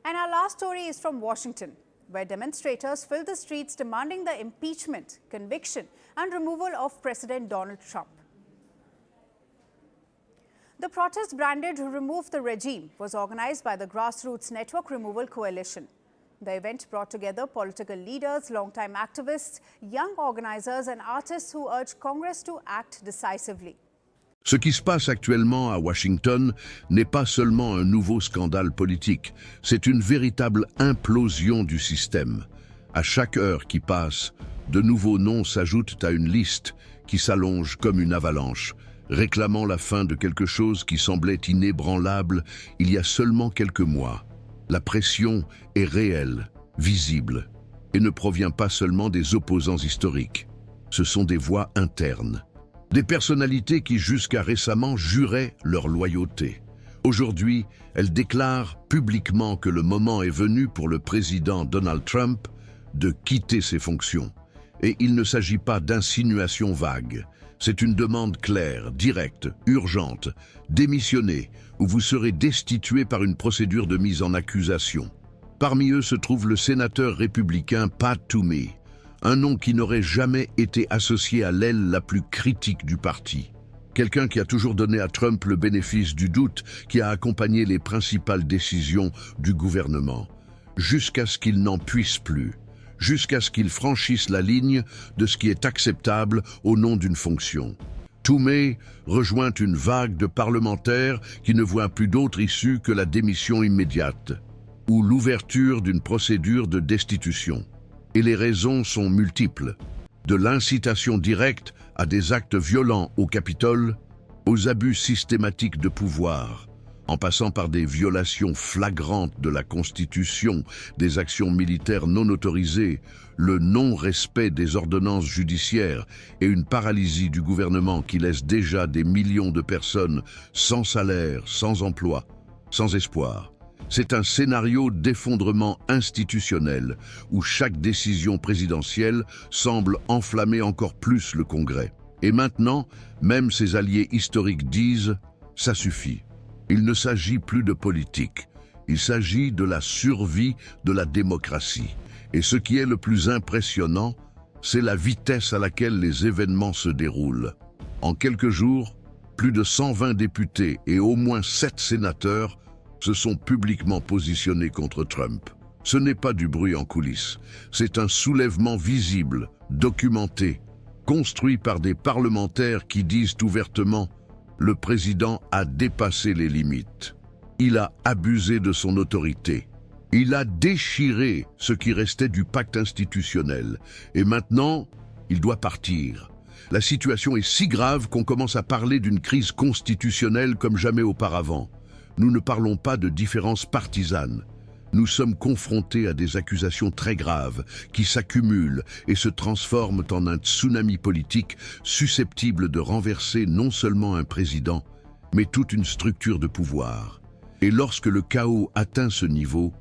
And our last story is from Washington, where demonstrators filled the streets demanding the impeachment, conviction, and removal of President Donald Trump. The protest branded Remove the Regime was organized by the Grassroots Network Removal Coalition. The event brought together political leaders, longtime activists, young organizers, and artists who urged Congress to act decisively. Ce qui se passe actuellement à Washington n'est pas seulement un nouveau scandale politique, c'est une véritable implosion du système. À chaque heure qui passe, de nouveaux noms s'ajoutent à une liste qui s'allonge comme une avalanche, réclamant la fin de quelque chose qui semblait inébranlable il y a seulement quelques mois. La pression est réelle, visible, et ne provient pas seulement des opposants historiques. Ce sont des voix internes. Des personnalités qui jusqu'à récemment juraient leur loyauté. Aujourd'hui, elles déclarent publiquement que le moment est venu pour le président Donald Trump de quitter ses fonctions. Et il ne s'agit pas d'insinuations vagues. C'est une demande claire, directe, urgente. Démissionnez ou vous serez destitué par une procédure de mise en accusation. Parmi eux se trouve le sénateur républicain Pat Toomey, un nom qui n'aurait jamais été associé à l'aile la plus critique du parti. Quelqu'un qui a toujours donné à Trump le bénéfice du doute, qui a accompagné les principales décisions du gouvernement, jusqu'à ce qu'il n'en puisse plus, jusqu'à ce qu'il franchisse la ligne de ce qui est acceptable au nom d'une fonction. Toomey rejoint une vague de parlementaires qui ne voient plus d'autre issue que la démission immédiate ou l'ouverture d'une procédure de destitution. Et les raisons sont multiples, de l'incitation directe à des actes violents au Capitole, aux abus systématiques de pouvoir, en passant par des violations flagrantes de la Constitution, des actions militaires non autorisées, le non-respect des ordonnances judiciaires et une paralysie du gouvernement qui laisse déjà des millions de personnes sans salaire, sans emploi, sans espoir. C'est un scénario d'effondrement institutionnel où chaque décision présidentielle semble enflammer encore plus le Congrès. Et maintenant, même ses alliés historiques disent « ça suffit ». Il ne s'agit plus de politique, il s'agit de la survie de la démocratie. Et ce qui est le plus impressionnant, c'est la vitesse à laquelle les événements se déroulent. En quelques jours, plus de 120 députés et au moins 7 sénateurs se sont publiquement positionnés contre Trump. Ce n'est pas du bruit en coulisses, c'est un soulèvement visible, documenté, construit par des parlementaires qui disent ouvertement « Le président a dépassé les limites. Il a abusé de son autorité. Il a déchiré ce qui restait du pacte institutionnel. Et maintenant, il doit partir. » La situation est si grave qu'on commence à parler d'une crise constitutionnelle comme jamais auparavant. Nous ne parlons pas de différences partisanes. Nous sommes confrontés à des accusations très graves qui s'accumulent et se transforment en un tsunami politique susceptible de renverser non seulement un président, mais toute une structure de pouvoir. Et lorsque le chaos atteint ce niveau,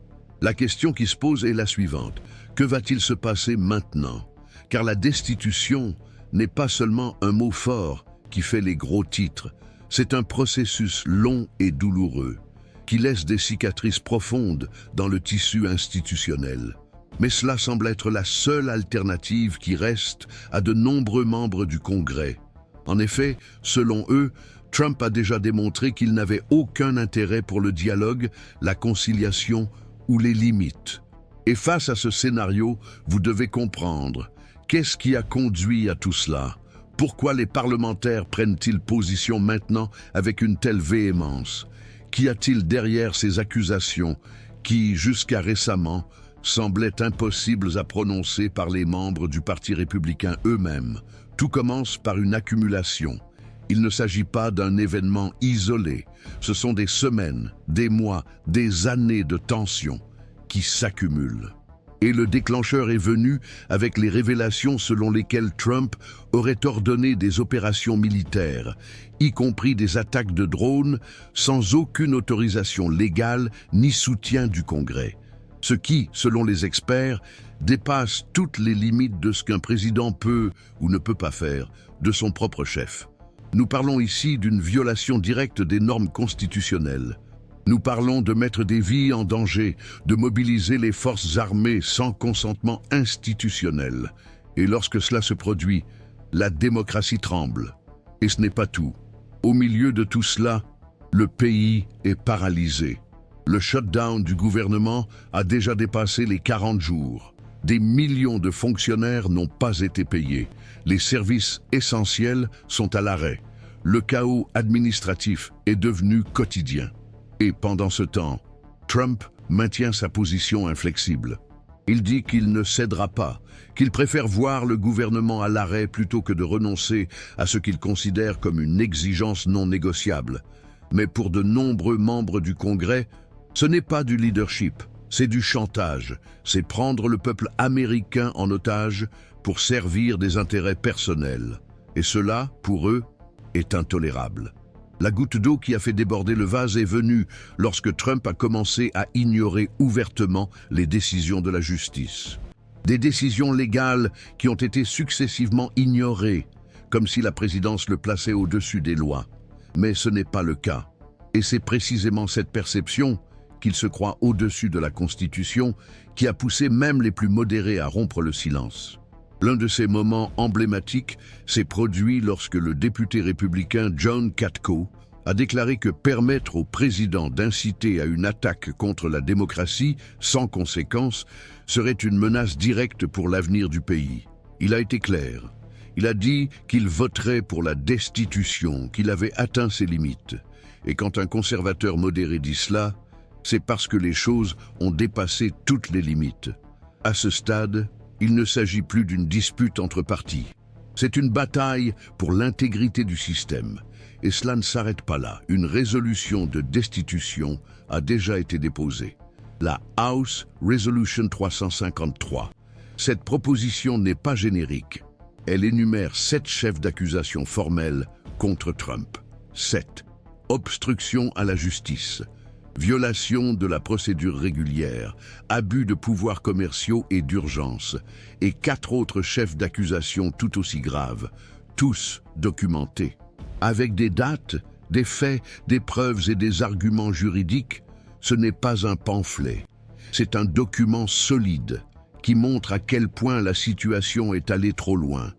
la question qui se pose est la suivante. Que va-t-il se passer maintenant? Car la destitution n'est pas seulement un mot fort qui fait les gros titres. C'est un processus long et douloureux, qui laisse des cicatrices profondes dans le tissu institutionnel. Mais cela semble être la seule alternative qui reste à de nombreux membres du Congrès. En effet, selon eux, Trump a déjà démontré qu'il n'avait aucun intérêt pour le dialogue, la conciliation ou les limites. Et face à ce scénario, vous devez comprendre, qu'est-ce qui a conduit à tout cela? Pourquoi les parlementaires prennent-ils position maintenant avec une telle véhémence? Qu'y a-t-il derrière ces accusations qui, jusqu'à récemment, semblaient impossibles à prononcer par les membres du Parti républicain eux-mêmes? Tout commence par une accumulation. Il ne s'agit pas d'un événement isolé. Ce sont des semaines, des mois, des années de tension qui s'accumulent. Et le déclencheur est venu avec les révélations selon lesquelles Trump aurait ordonné des opérations militaires, y compris des attaques de drones, sans aucune autorisation légale ni soutien du Congrès. Ce qui, selon les experts, dépasse toutes les limites de ce qu'un président peut ou ne peut pas faire de son propre chef. Nous parlons ici d'une violation directe des normes constitutionnelles. Nous parlons de mettre des vies en danger, de mobiliser les forces armées sans consentement institutionnel. Et lorsque cela se produit, la démocratie tremble. Et ce n'est pas tout. Au milieu de tout cela, le pays est paralysé. Le shutdown du gouvernement a déjà dépassé les 40 jours. Des millions de fonctionnaires n'ont pas été payés. Les services essentiels sont à l'arrêt. Le chaos administratif est devenu quotidien. Et pendant ce temps, Trump maintient sa position inflexible. Il dit qu'il ne cédera pas, qu'il préfère voir le gouvernement à l'arrêt plutôt que de renoncer à ce qu'il considère comme une exigence non négociable. Mais pour de nombreux membres du Congrès, ce n'est pas du leadership, c'est du chantage. C'est prendre le peuple américain en otage pour servir des intérêts personnels. Et cela, pour eux, est intolérable. La goutte d'eau qui a fait déborder le vase est venue lorsque Trump a commencé à ignorer ouvertement les décisions de la justice. Des décisions légales qui ont été successivement ignorées, comme si la présidence le plaçait au-dessus des lois. Mais ce n'est pas le cas. Et c'est précisément cette perception, qu'il se croit au-dessus de la Constitution, qui a poussé même les plus modérés à rompre le silence. L'un de ces moments emblématiques s'est produit lorsque le député républicain John Katko a déclaré que permettre au président d'inciter à une attaque contre la démocratie sans conséquence serait une menace directe pour l'avenir du pays. Il a été clair. Il a dit qu'il voterait pour la destitution, qu'il avait atteint ses limites. Et quand un conservateur modéré dit cela, c'est parce que les choses ont dépassé toutes les limites. À ce stade, il ne s'agit plus d'une dispute entre partis. C'est une bataille pour l'intégrité du système. Et cela ne s'arrête pas là. Une résolution de destitution a déjà été déposée. La House Resolution 353. Cette proposition n'est pas générique. Elle énumère 7 chefs d'accusation formels contre Trump. 7. Obstruction à la justice. Violation de la procédure régulière, abus de pouvoirs commerciaux et d'urgence, et 4 autres chefs d'accusation tout aussi graves, tous documentés. Avec des dates, des faits, des preuves et des arguments juridiques, ce n'est pas un pamphlet. C'est un document solide qui montre à quel point la situation est allée trop loin.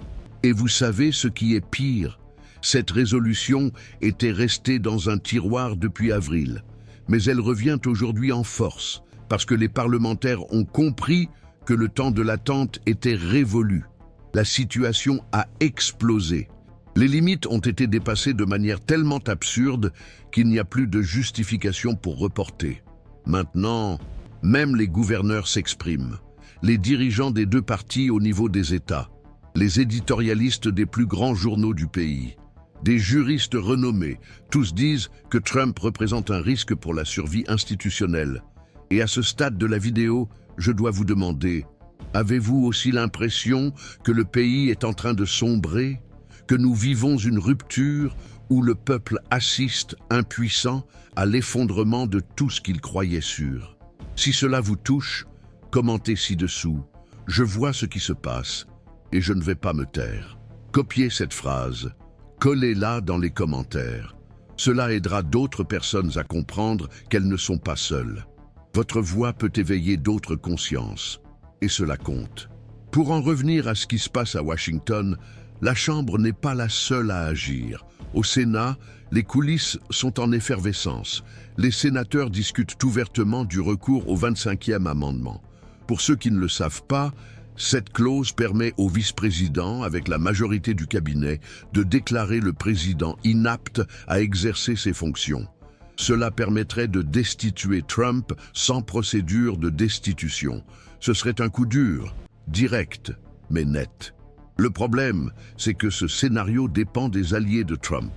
Et vous savez ce qui est pire? Cette résolution était restée dans un tiroir depuis avril. Mais elle revient aujourd'hui en force, parce que les parlementaires ont compris que le temps de l'attente était révolu. La situation a explosé. Les limites ont été dépassées de manière tellement absurde qu'il n'y a plus de justification pour reporter. Maintenant, même les gouverneurs s'expriment. Les dirigeants des 2 partis au niveau des États, les éditorialistes des plus grands journaux du pays, des juristes renommés, tous disent que Trump représente un risque pour la survie institutionnelle. Et à ce stade de la vidéo, je dois vous demander, avez-vous aussi l'impression que le pays est en train de sombrer, que nous vivons une rupture où le peuple assiste, impuissant, à l'effondrement de tout ce qu'il croyait sûr? Si cela vous touche, commentez ci-dessous. Je vois ce qui se passe et je ne vais pas me taire. Copiez cette phrase. Collez-la dans les commentaires. Cela aidera d'autres personnes à comprendre qu'elles ne sont pas seules. Votre voix peut éveiller d'autres consciences, et cela compte. Pour en revenir à ce qui se passe à Washington, la Chambre n'est pas la seule à agir. Au Sénat, les coulisses sont en effervescence. Les sénateurs discutent ouvertement du recours au 25e amendement. Pour ceux qui ne le savent pas, cette clause permet au vice-président, avec la majorité du cabinet, de déclarer le président inapte à exercer ses fonctions. Cela permettrait de destituer Trump sans procédure de destitution. Ce serait un coup dur, direct, mais net. Le problème, c'est que ce scénario dépend des alliés de Trump,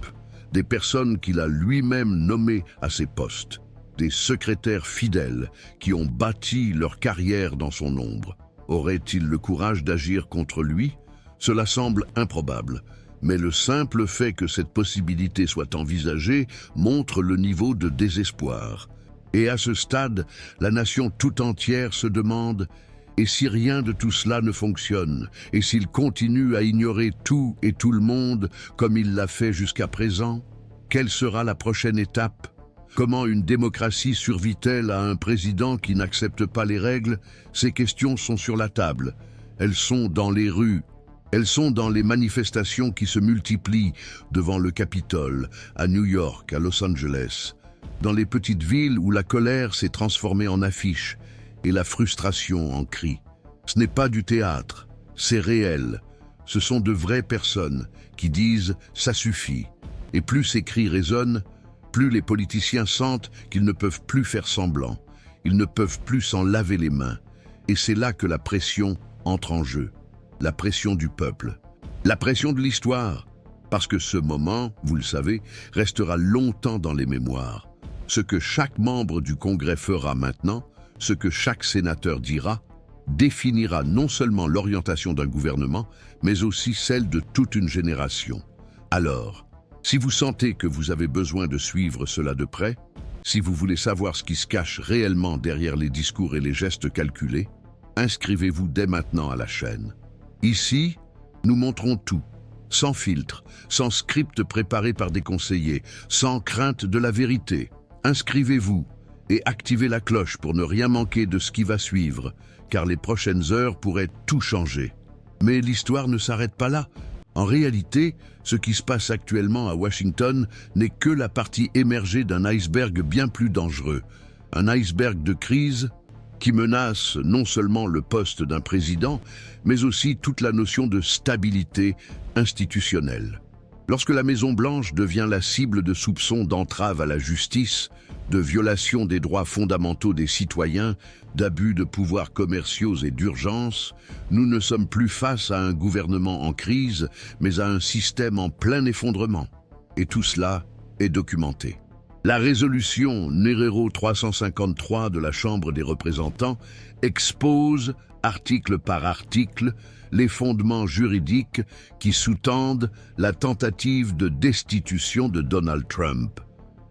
des personnes qu'il a lui-même nommées à ses postes, des secrétaires fidèles qui ont bâti leur carrière dans son ombre. Aurait-il le courage d'agir contre lui? Cela semble improbable, mais le simple fait que cette possibilité soit envisagée montre le niveau de désespoir. Et à ce stade, la nation tout entière se demande « Et si rien de tout cela ne fonctionne? Et s'il continue à ignorer tout et tout le monde comme il l'a fait jusqu'à présent? Quelle sera la prochaine étape ?» Comment une démocratie survit-elle à un président qui n'accepte pas les règles? Ces questions sont sur la table. Elles sont dans les rues. Elles sont dans les manifestations qui se multiplient devant le Capitole, à New York, à Los Angeles, dans les petites villes où la colère s'est transformée en affiche et la frustration en cri. Ce n'est pas du théâtre, c'est réel. Ce sont de vraies personnes qui disent « ça suffit ». Et plus ces cris résonnent, plus les politiciens sentent qu'ils ne peuvent plus faire semblant. Ils ne peuvent plus s'en laver les mains. Et c'est là que la pression entre en jeu. La pression du peuple. La pression de l'histoire. Parce que ce moment, vous le savez, restera longtemps dans les mémoires. Ce que chaque membre du Congrès fera maintenant, ce que chaque sénateur dira, définira non seulement l'orientation d'un gouvernement, mais aussi celle de toute une génération. Alors, si vous sentez que vous avez besoin de suivre cela de près, si vous voulez savoir ce qui se cache réellement derrière les discours et les gestes calculés, inscrivez-vous dès maintenant à la chaîne. Ici, nous montrons tout, sans filtre, sans script préparé par des conseillers, sans crainte de la vérité. Inscrivez-vous et activez la cloche pour ne rien manquer de ce qui va suivre, car les prochaines heures pourraient tout changer. Mais l'histoire ne s'arrête pas là. En réalité, ce qui se passe actuellement à Washington n'est que la partie émergée d'un iceberg bien plus dangereux. Un iceberg de crise qui menace non seulement le poste d'un président, mais aussi toute la notion de stabilité institutionnelle. Lorsque la Maison-Blanche devient la cible de soupçons d'entrave à la justice, de violation des droits fondamentaux des citoyens, d'abus de pouvoirs commerciaux et d'urgence, nous ne sommes plus face à un gouvernement en crise, mais à un système en plein effondrement. Et tout cela est documenté. La résolution Numéro 353 de la Chambre des représentants expose, article par article, les fondements juridiques qui sous-tendent la tentative de destitution de Donald Trump.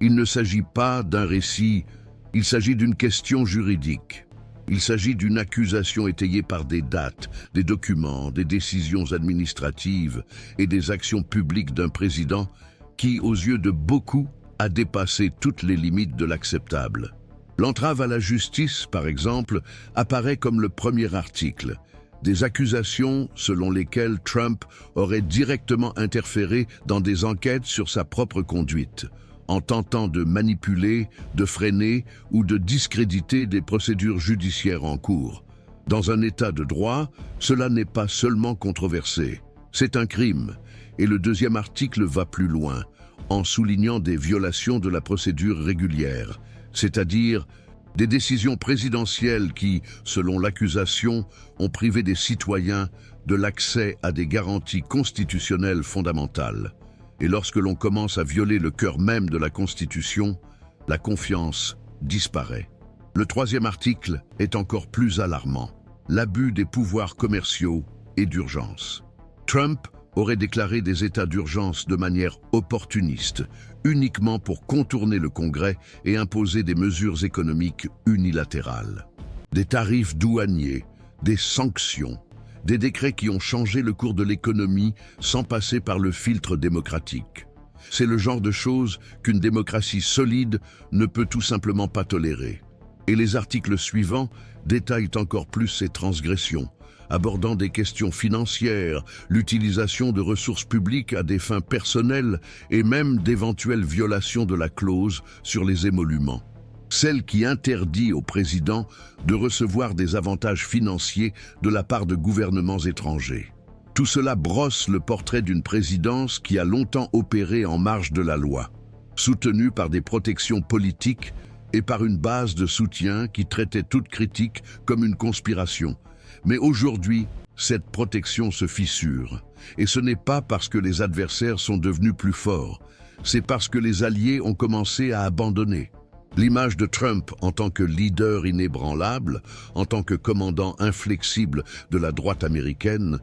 Il ne s'agit pas d'un récit, il s'agit d'une question juridique. Il s'agit d'une accusation étayée par des dates, des documents, des décisions administratives et des actions publiques d'un président qui, aux yeux de beaucoup, a dépassé toutes les limites de l'acceptable. L'entrave à la justice, par exemple, apparaît comme le premier article. Des accusations selon lesquelles Trump aurait directement interféré dans des enquêtes sur sa propre conduite, en tentant de manipuler, de freiner ou de discréditer des procédures judiciaires en cours. Dans un état de droit, cela n'est pas seulement controversé, c'est un crime. Et le deuxième article va plus loin, en soulignant des violations de la procédure régulière, c'est-à-dire des décisions présidentielles qui, selon l'accusation, ont privé des citoyens de l'accès à des garanties constitutionnelles fondamentales. Et lorsque l'on commence à violer le cœur même de la Constitution, la confiance disparaît. Le troisième article est encore plus alarmant, l'abus des pouvoirs commerciaux et d'urgence. Trump aurait déclaré des états d'urgence de manière opportuniste, uniquement pour contourner le Congrès et imposer des mesures économiques unilatérales. Des tarifs douaniers, des sanctions, des décrets qui ont changé le cours de l'économie sans passer par le filtre démocratique. C'est le genre de choses qu'une démocratie solide ne peut tout simplement pas tolérer. Et les articles suivants détaillent encore plus ces transgressions, abordant des questions financières, l'utilisation de ressources publiques à des fins personnelles et même d'éventuelles violations de la clause sur les émoluments. Celle qui interdit au président de recevoir des avantages financiers de la part de gouvernements étrangers. Tout cela brosse le portrait d'une présidence qui a longtemps opéré en marge de la loi, soutenue par des protections politiques et par une base de soutien qui traitait toute critique comme une conspiration. Mais aujourd'hui, cette protection se fissure. Et ce n'est pas parce que les adversaires sont devenus plus forts, c'est parce que les alliés ont commencé à abandonner. L'image de Trump en tant que leader inébranlable, en tant que commandant inflexible de la droite américaine,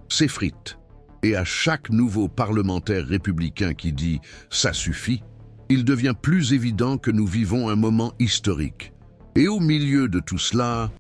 s'effrite. Et à chaque nouveau parlementaire républicain qui dit « ça suffit », il devient plus évident que nous vivons un moment historique. Et au milieu de tout cela,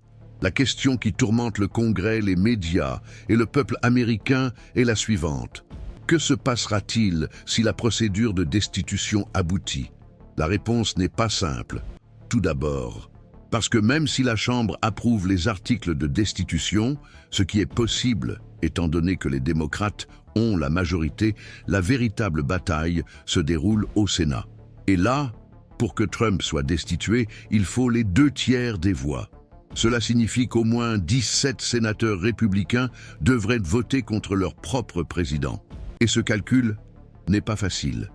la question qui tourmente le Congrès, les médias et le peuple américain est la suivante. Que se passera-t-il si la procédure de destitution aboutit? La réponse n'est pas simple. Tout d'abord, parce que même si la Chambre approuve les articles de destitution, ce qui est possible, étant donné que les démocrates ont la majorité, la véritable bataille se déroule au Sénat. Et là, pour que Trump soit destitué, il faut les 2/3 des voix. Cela signifie qu'au moins 17 sénateurs républicains devraient voter contre leur propre président. Et ce calcul n'est pas facile.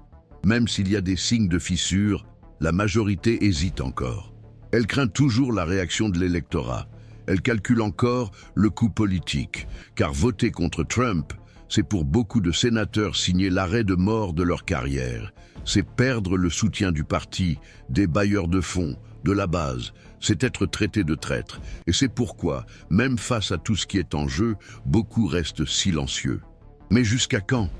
Même s'il y a des signes de fissure, la majorité hésite encore. Elle craint toujours la réaction de l'électorat. Elle calcule encore le coût politique, car voter contre Trump, c'est pour beaucoup de sénateurs signer l'arrêt de mort de leur carrière. C'est perdre le soutien du parti, des bailleurs de fonds, de la base. C'est être traité de traître. Et c'est pourquoi, même face à tout ce qui est en jeu, beaucoup restent silencieux. Mais jusqu'à quand ?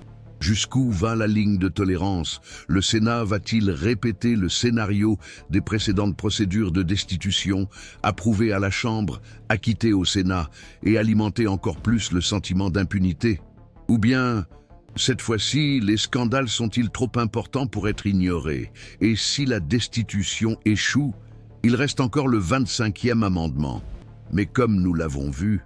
Jusqu'où va la ligne de tolérance? Le Sénat va-t-il répéter le scénario des précédentes procédures de destitution, approuver à la Chambre, acquitter au Sénat et alimenter encore plus le sentiment d'impunité? Ou bien, cette fois-ci, les scandales sont-ils trop importants pour être ignorés? Et si la destitution échoue, il reste encore le 25e amendement. Mais comme nous l'avons vu,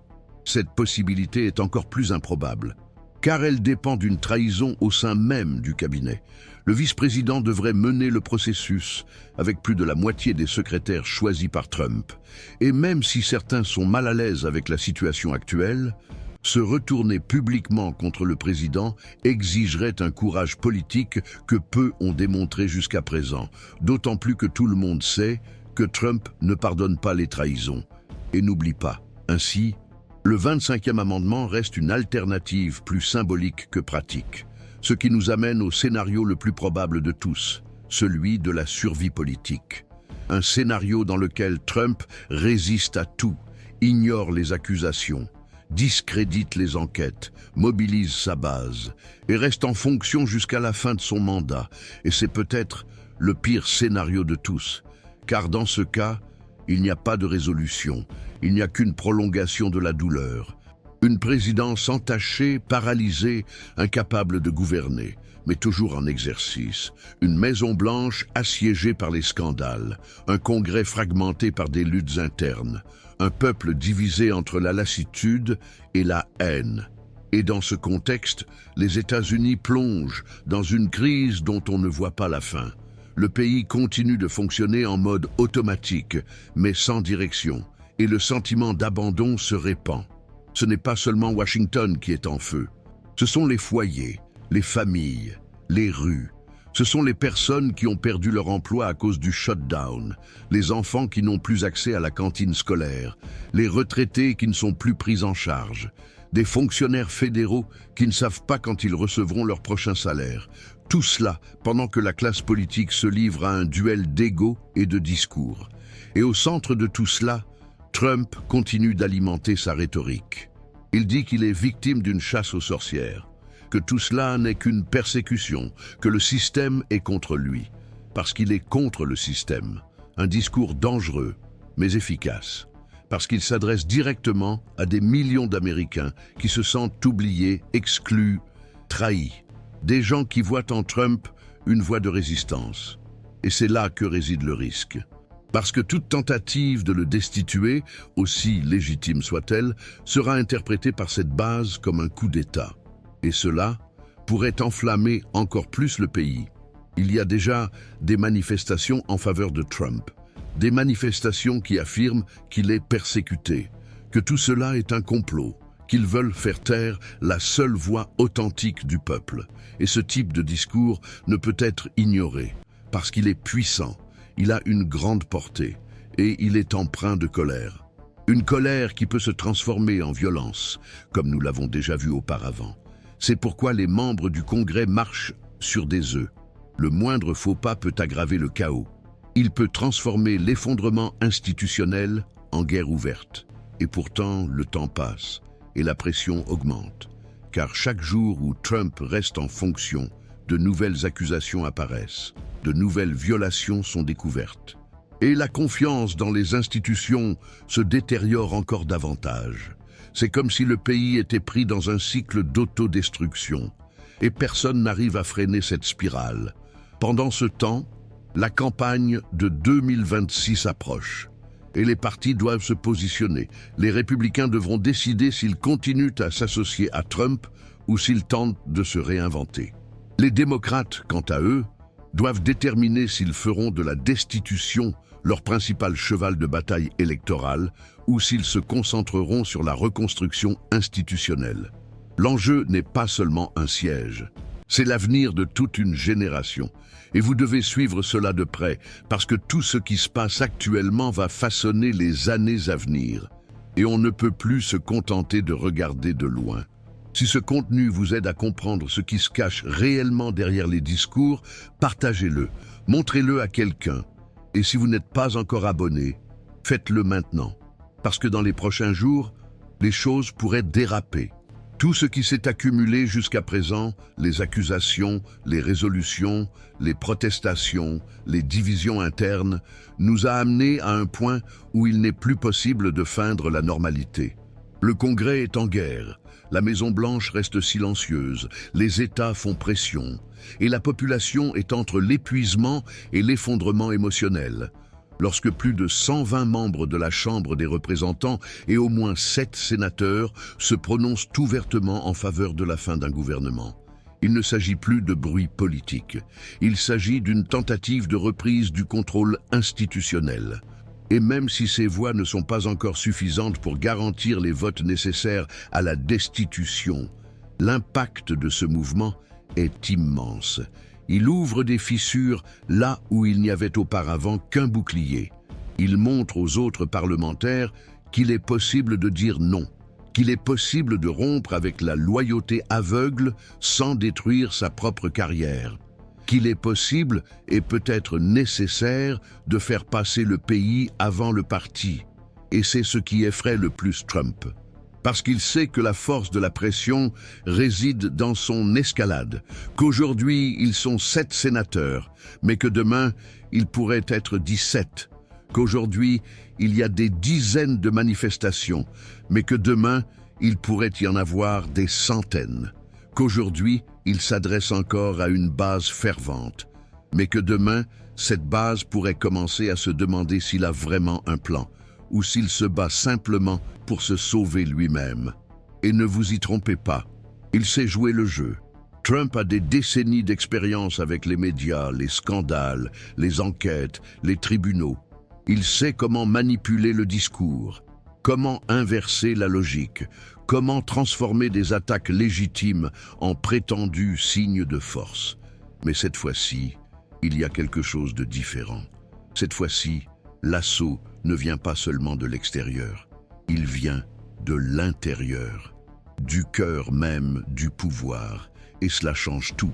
cette possibilité est encore plus improbable, car elle dépend d'une trahison au sein même du cabinet. Le vice-président devrait mener le processus avec plus de la moitié des secrétaires choisis par Trump. Et même si certains sont mal à l'aise avec la situation actuelle, se retourner publiquement contre le président exigerait un courage politique que peu ont démontré jusqu'à présent, d'autant plus que tout le monde sait que Trump ne pardonne pas les trahisons. Et n'oublie pas, ainsi, le 25e amendement reste une alternative plus symbolique que pratique, ce qui nous amène au scénario le plus probable de tous, celui de la survie politique. Un scénario dans lequel Trump résiste à tout, ignore les accusations, discrédite les enquêtes, mobilise sa base et reste en fonction jusqu'à la fin de son mandat. Et c'est peut-être le pire scénario de tous, car dans ce cas, il n'y a pas de résolution, il n'y a qu'une prolongation de la douleur. Une présidence entachée, paralysée, incapable de gouverner, mais toujours en exercice. Une Maison-Blanche assiégée par les scandales, un Congrès fragmenté par des luttes internes, un peuple divisé entre la lassitude et la haine. Et dans ce contexte, les États-Unis plongent dans une crise dont on ne voit pas la fin. Le pays continue de fonctionner en mode automatique, mais sans direction, et le sentiment d'abandon se répand. Ce n'est pas seulement Washington qui est en feu. Ce sont les foyers, les familles, les rues. Ce sont les personnes qui ont perdu leur emploi à cause du shutdown, les enfants qui n'ont plus accès à la cantine scolaire, les retraités qui ne sont plus pris en charge, des fonctionnaires fédéraux qui ne savent pas quand ils recevront leur prochain salaire. Tout cela pendant que la classe politique se livre à un duel d'ego et de discours. Et au centre de tout cela, Trump continue d'alimenter sa rhétorique. Il dit qu'il est victime d'une chasse aux sorcières, que tout cela n'est qu'une persécution, que le système est contre lui, parce qu'il est contre le système. Un discours dangereux, mais efficace, parce qu'il s'adresse directement à des millions d'Américains qui se sentent oubliés, exclus, trahis. Des gens qui voient en Trump une voie de résistance. Et c'est là que réside le risque. Parce que toute tentative de le destituer, aussi légitime soit-elle, sera interprétée par cette base comme un coup d'État. Et cela pourrait enflammer encore plus le pays. Il y a déjà des manifestations en faveur de Trump. Des manifestations qui affirment qu'il est persécuté, que tout cela est un complot, qu'ils veulent faire taire la seule voix authentique du peuple. Et ce type de discours ne peut être ignoré, parce qu'il est puissant, il a une grande portée, et il est empreint de colère. Une colère qui peut se transformer en violence, comme nous l'avons déjà vu auparavant. C'est pourquoi les membres du Congrès marchent sur des œufs. Le moindre faux pas peut aggraver le chaos. Il peut transformer l'effondrement institutionnel en guerre ouverte. Et pourtant, le temps passe. Et la pression augmente, car chaque jour où Trump reste en fonction, de nouvelles accusations apparaissent, de nouvelles violations sont découvertes. Et la confiance dans les institutions se détériore encore davantage. C'est comme si le pays était pris dans un cycle d'autodestruction, et personne n'arrive à freiner cette spirale. Pendant ce temps, La campagne de 2026 approche et les partis doivent se positionner. Les républicains devront décider s'ils continuent à s'associer à Trump ou s'ils tentent de se réinventer. Les démocrates, quant à eux, doivent déterminer s'ils feront de la destitution leur principal cheval de bataille électoral ou s'ils se concentreront sur la reconstruction institutionnelle. L'enjeu n'est pas seulement un siège, c'est l'avenir de toute une génération. Et vous devez suivre cela de près, parce que tout ce qui se passe actuellement va façonner les années à venir. Et on ne peut plus se contenter de regarder de loin. Si ce contenu vous aide à comprendre ce qui se cache réellement derrière les discours, partagez-le, montrez-le à quelqu'un. Et si vous n'êtes pas encore abonné, faites-le maintenant. Parce que dans les prochains jours, les choses pourraient déraper. Tout ce qui s'est accumulé jusqu'à présent, les accusations, les résolutions, les protestations, les divisions internes, nous a amenés à un point où il n'est plus possible de feindre la normalité. Le Congrès est en guerre, la Maison-Blanche reste silencieuse, les États font pression, et la population est entre l'épuisement et l'effondrement émotionnel. Lorsque plus de 120 membres de la Chambre des représentants et au moins 7 sénateurs se prononcent ouvertement en faveur de la fin d'un gouvernement. Il ne s'agit plus de bruit politique. Il s'agit d'une tentative de reprise du contrôle institutionnel. Et même si ces voix ne sont pas encore suffisantes pour garantir les votes nécessaires à la destitution, l'impact de ce mouvement est immense. Il ouvre des fissures là où il n'y avait auparavant qu'un bouclier. Il montre aux autres parlementaires qu'il est possible de dire non, qu'il est possible de rompre avec la loyauté aveugle sans détruire sa propre carrière, qu'il est possible et peut-être nécessaire de faire passer le pays avant le parti. Et c'est ce qui effraie le plus Trump. Parce qu'il sait que la force de la pression réside dans son escalade, qu'aujourd'hui ils sont 7 sénateurs, mais que demain ils pourraient être 17, qu'aujourd'hui il y a des dizaines de manifestations, mais que demain il pourrait y en avoir des centaines, qu'aujourd'hui il s'adresse encore à une base fervente, mais que demain cette base pourrait commencer à se demander s'il a vraiment un plan, ou s'il se bat simplement pour se sauver lui-même. Et ne vous y trompez pas, il sait jouer le jeu. Trump a des décennies d'expérience avec les médias, les scandales, les enquêtes, les tribunaux. Il sait comment manipuler le discours, comment inverser la logique, comment transformer des attaques légitimes en prétendus signes de force. Mais cette fois-ci, il y a quelque chose de différent. Cette fois-ci, l'assaut ne vient pas seulement de l'extérieur, il vient de l'intérieur, du cœur même du pouvoir. Et cela change tout,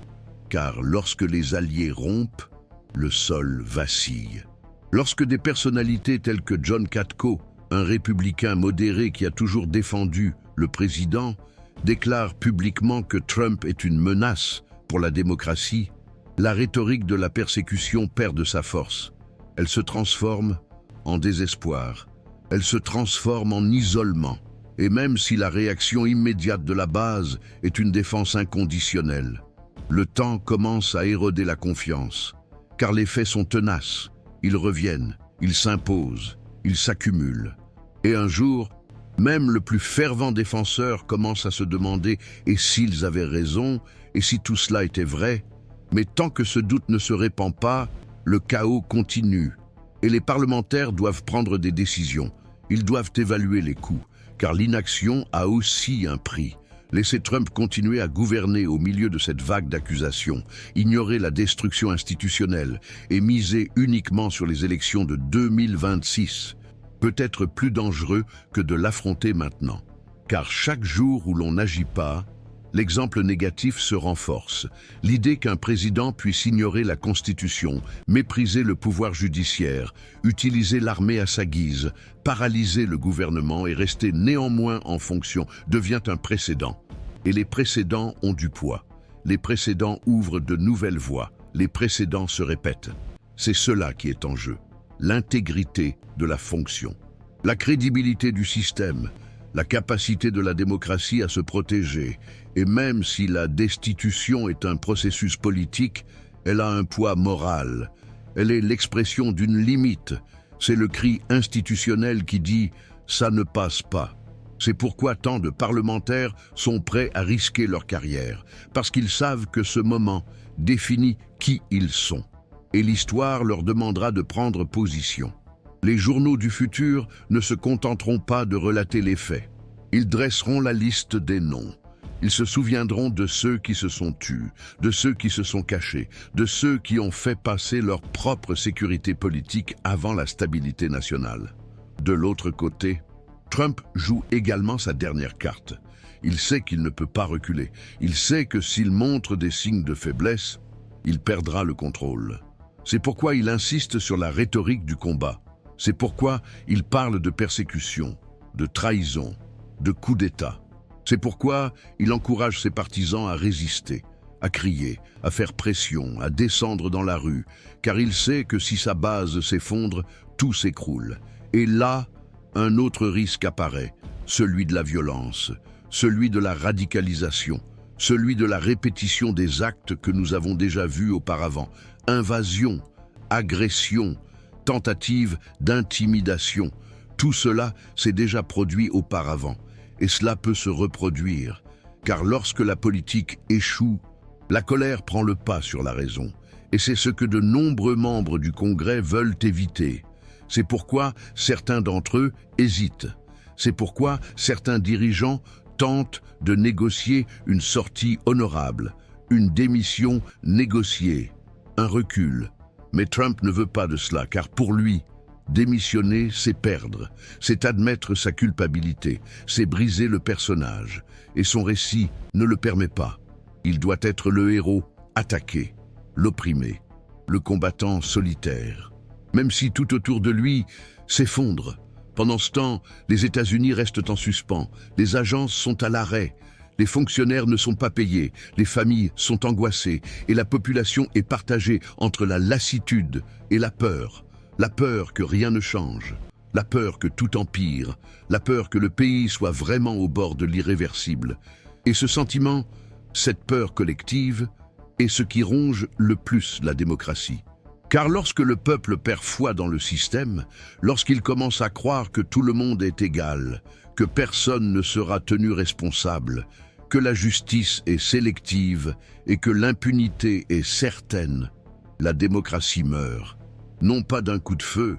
car lorsque les alliés rompent, le sol vacille. Lorsque des personnalités telles que John Katko, un républicain modéré qui a toujours défendu le président, déclarent publiquement que Trump est une menace pour la démocratie, la rhétorique de la persécution perd de sa force. Elle se transforme en désespoir, elle se transforme en isolement. Et même si la réaction immédiate de la base est une défense inconditionnelle, le temps commence à éroder la confiance, car les faits sont tenaces, ils reviennent, ils s'imposent, ils s'accumulent. Et un jour, même le plus fervent défenseur commence à se demander « et s'ils avaient raison, et si tout cela était vrai ?» Mais tant que ce doute ne se répand pas, le chaos continue. Et les parlementaires doivent prendre des décisions, ils doivent évaluer les coûts. Car l'inaction a aussi un prix. Laisser Trump continuer à gouverner au milieu de cette vague d'accusations, ignorer la destruction institutionnelle et miser uniquement sur les élections de 2026 peut être plus dangereux que de l'affronter maintenant. Car chaque jour où l'on n'agit pas, l'exemple négatif se renforce. L'idée qu'un président puisse ignorer la Constitution, mépriser le pouvoir judiciaire, utiliser l'armée à sa guise, paralyser le gouvernement et rester néanmoins en fonction devient un précédent. Et les précédents ont du poids. Les précédents ouvrent de nouvelles voies. Les précédents se répètent. C'est cela qui est en jeu. L'intégrité de la fonction. La crédibilité du système. La capacité de la démocratie à se protéger. Et même si la destitution est un processus politique, elle a un poids moral. Elle est l'expression d'une limite. C'est le cri institutionnel qui dit « ça ne passe pas ». C'est pourquoi tant de parlementaires sont prêts à risquer leur carrière, parce qu'ils savent que ce moment définit qui ils sont. Et l'histoire leur demandera de prendre position. Les journaux du futur ne se contenteront pas de relater les faits. Ils dresseront la liste des noms. Ils se souviendront de ceux qui se sont tus, de ceux qui se sont cachés, de ceux qui ont fait passer leur propre sécurité politique avant la stabilité nationale. De l'autre côté, Trump joue également sa dernière carte. Il sait qu'il ne peut pas reculer. Il sait que s'il montre des signes de faiblesse, il perdra le contrôle. C'est pourquoi il insiste sur la rhétorique du combat. C'est pourquoi il parle de persécution, de trahison, de coup d'État. C'est pourquoi il encourage ses partisans à résister, à crier, à faire pression, à descendre dans la rue, car il sait que si sa base s'effondre, tout s'écroule. Et là, un autre risque apparaît, celui de la violence, celui de la radicalisation, celui de la répétition des actes que nous avons déjà vus auparavant. Invasion, agression, tentative d'intimidation. Tout cela s'est déjà produit auparavant, et cela peut se reproduire, car lorsque la politique échoue, la colère prend le pas sur la raison, et c'est ce que de nombreux membres du Congrès veulent éviter. C'est pourquoi certains d'entre eux hésitent. C'est pourquoi certains dirigeants tentent de négocier une sortie honorable, une démission négociée, un recul. Mais Trump ne veut pas de cela, car pour lui, démissionner, c'est perdre, c'est admettre sa culpabilité, c'est briser le personnage. Et son récit ne le permet pas. Il doit être le héros attaqué, l'opprimé, le combattant solitaire. Même si tout autour de lui s'effondre. Pendant ce temps, les États-Unis restent en suspens, les agences sont à l'arrêt, les fonctionnaires ne sont pas payés, les familles sont angoissées et la population est partagée entre la lassitude et la peur que rien ne change, la peur que tout empire, la peur que le pays soit vraiment au bord de l'irréversible. Et ce sentiment, cette peur collective, est ce qui ronge le plus la démocratie. Car lorsque le peuple perd foi dans le système, lorsqu'il commence à croire que tout le monde est égal, que personne ne sera tenu responsable, que la justice est sélective et que l'impunité est certaine, la démocratie meurt, non pas d'un coup de feu,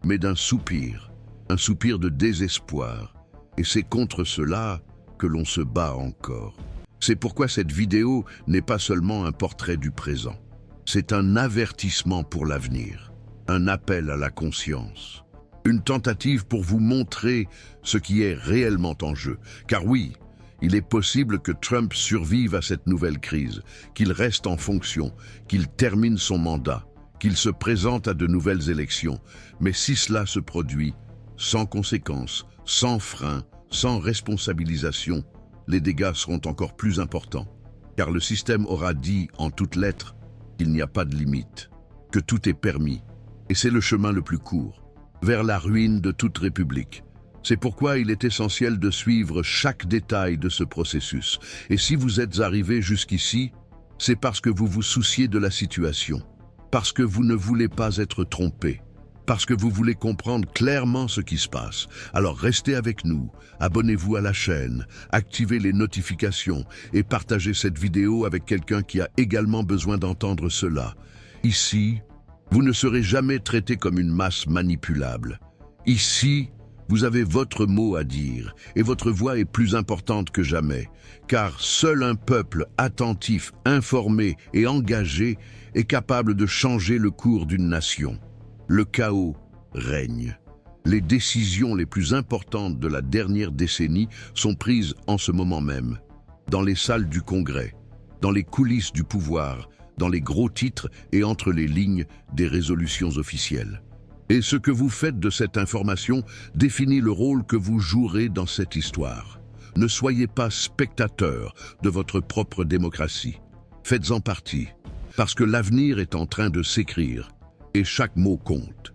mais d'un soupir, un soupir de désespoir. Et c'est contre cela que l'on se bat encore. C'est pourquoi cette vidéo n'est pas seulement un portrait du présent. C'est un avertissement pour l'avenir, un appel à la conscience, une tentative pour vous montrer ce qui est réellement en jeu. Car oui, il est possible que Trump survive à cette nouvelle crise, qu'il reste en fonction, qu'il termine son mandat, qu'il se présente à de nouvelles élections. Mais si cela se produit, sans conséquences, sans frein, sans responsabilisation, les dégâts seront encore plus importants. Car le système aura dit en toutes lettres qu'il n'y a pas de limite, que tout est permis. Et c'est le chemin le plus court, vers la ruine de toute république. C'est pourquoi il est essentiel de suivre chaque détail de ce processus. Et si vous êtes arrivé jusqu'ici, c'est parce que vous vous souciez de la situation, parce que vous ne voulez pas être trompé, parce que vous voulez comprendre clairement ce qui se passe. Alors restez avec nous, abonnez-vous à la chaîne, activez les notifications et partagez cette vidéo avec quelqu'un qui a également besoin d'entendre cela. Ici, vous ne serez jamais traité comme une masse manipulable. Ici, vous avez votre mot à dire et votre voix est plus importante que jamais, car seul un peuple attentif, informé et engagé est capable de changer le cours d'une nation. Le chaos règne. Les décisions les plus importantes de la dernière décennie sont prises en ce moment même, dans les salles du Congrès, dans les coulisses du pouvoir, dans les gros titres et entre les lignes des résolutions officielles. Et ce que vous faites de cette information définit le rôle que vous jouerez dans cette histoire. Ne soyez pas spectateur de votre propre démocratie. Faites-en partie, parce que l'avenir est en train de s'écrire. Et chaque mot compte.